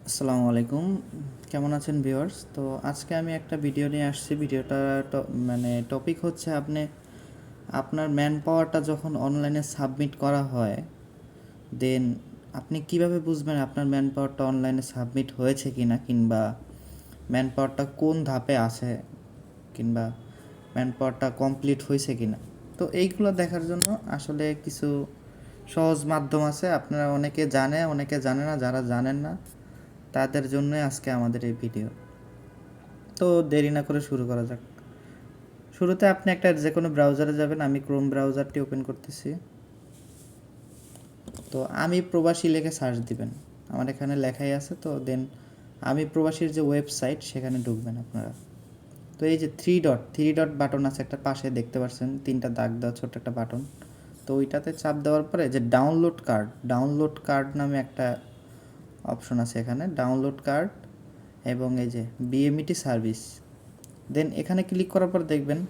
আসসালামু আলাইকুম। কেমন আছেন ভিউয়ার্স? তো আজকে আমি একটা ভিডিও নিয়ে আসছি। ভিডিওটা টপিক হচ্ছে আপনার ম্যান পাওয়ারটা যখন অনলাইনে সাবমিট করা হয়, দেন আপনি কিভাবে বুঝবেন আপনার ম্যান পাওয়ারটা অনলাইনে সাবমিট হয়েছে কিনা, কিংবা ম্যান পাওয়ারটা কোন ধাপে আছে, কিংবা ম্যান পাওয়ারটা কমপ্লিট হয়েছে কিনা। তো এইগুলো দেখার জন্য আসলে কিছু সহজ মাধ্যম আছে। আপনারা অনেকে জানে, অনেকে জানে না। যারা জানেন না তাদের জন্যই আজকে আমাদের এই ভিডিও। তো দেরি না করে শুরু করা যাক। শুরুতে আপনি একটা যে কোনো ব্রাউজারে যাবেন। আমি ক্রোম ব্রাউজারটি ওপেন করতেছি। তো আমি প্রবাসী লিখে সার্চ দিবেন। আমার এখানে লেখাই আছে। তো দেন আমি প্রবাসীর যে ওয়েবসাইট সেখানে ঢুকবেন আপনারা। তো এই যে থ্রি ডট বাটন আছে একটা পাশে, দেখতে পাচ্ছেন তিনটা দাগ দেওয়া ছোট্ট একটা বাটন। তো ওইটাতে চাপ দেওয়ার পরে যে ডাউনলোড কার্ড নামে একটা অপশন আছে, এখানে ডাউনলোড কার্ড এবং এই যে বিএমইটি সার্ভিস। দেন এখানে ক্লিক করার পর দেখবেন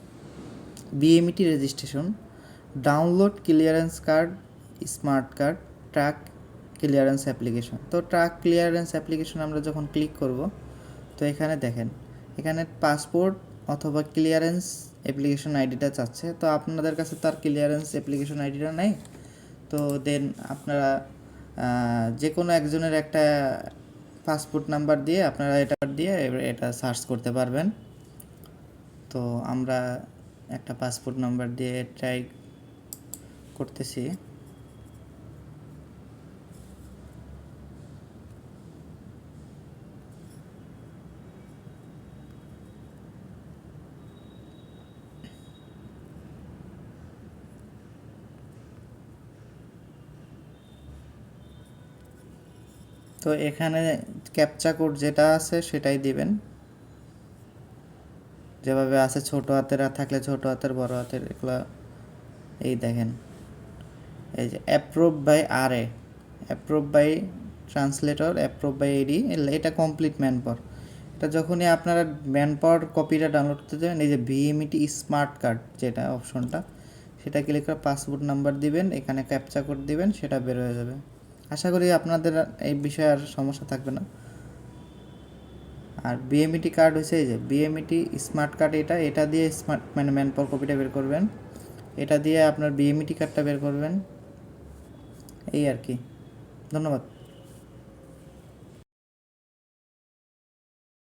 BMET registration, download clearance card, smart card, truck clearance application. তো ট্রাক ক্লিয়ারেন্স অ্যাপ্লিকেশন আমরা যখন ক্লিক করব, তো এখানে দেখেন এখানে পাসপোর্ট অথবা ক্লিয়ারেন্স অ্যাপ্লিকেশন আইডিটা চাচ্ছে। তো আপনাদের কাছে তার ক্লিয়ারেন্স অ্যাপ্লিকেশন আইডিটা নেই। তো দেন আপনারা যে কোনো একজনের একটা পাসপোর্ট নাম্বার দিয়ে আপনারা এটা সার্চ করতে পারবেন। তো আমরা একটা পাসপোর্ট নাম্বার দিয়ে ট্রাই করতেছি। তো এখানে ক্যাপচা কোড যেটা আছে সেটাই দিবেন, যেভাবে আছে ছোট হাতের থাকলে ছোট হাতের, বড় হাতের, এগুলো। এই দেখেন এই যে approve by translator, approve by AD, এটা কমপ্লিট ম্যান পাওয়ার। এটা যখনই আপনারা ম্যান পাওয়ার কপিটা ডাউনলোড করতে যাবেন, এই যে ভিএমইটি স্মার্ট কার্ড যেটা অপশনটা, সেটা ক্লিক করে পাসপোর্ট নাম্বার দিবেন, এখানে ক্যাপচা কোড দিবেন, সেটা বের হয়ে যাবে। আশা করি আপনাদের এই বিষয়ে আর সমস্যা থাকবে না। আর বিএমইটি কার্ড হচ্ছে এই যে বিএমইটি স্মার্ট কার্ড, এটা দিয়ে স্মার্ট ম্যান পাওয়ার কপিটা বের করবেন, এটা দিয়ে আপনার বিএমইটি কার্ডটা বের করবেন, এই আর কি। ধন্যবাদ।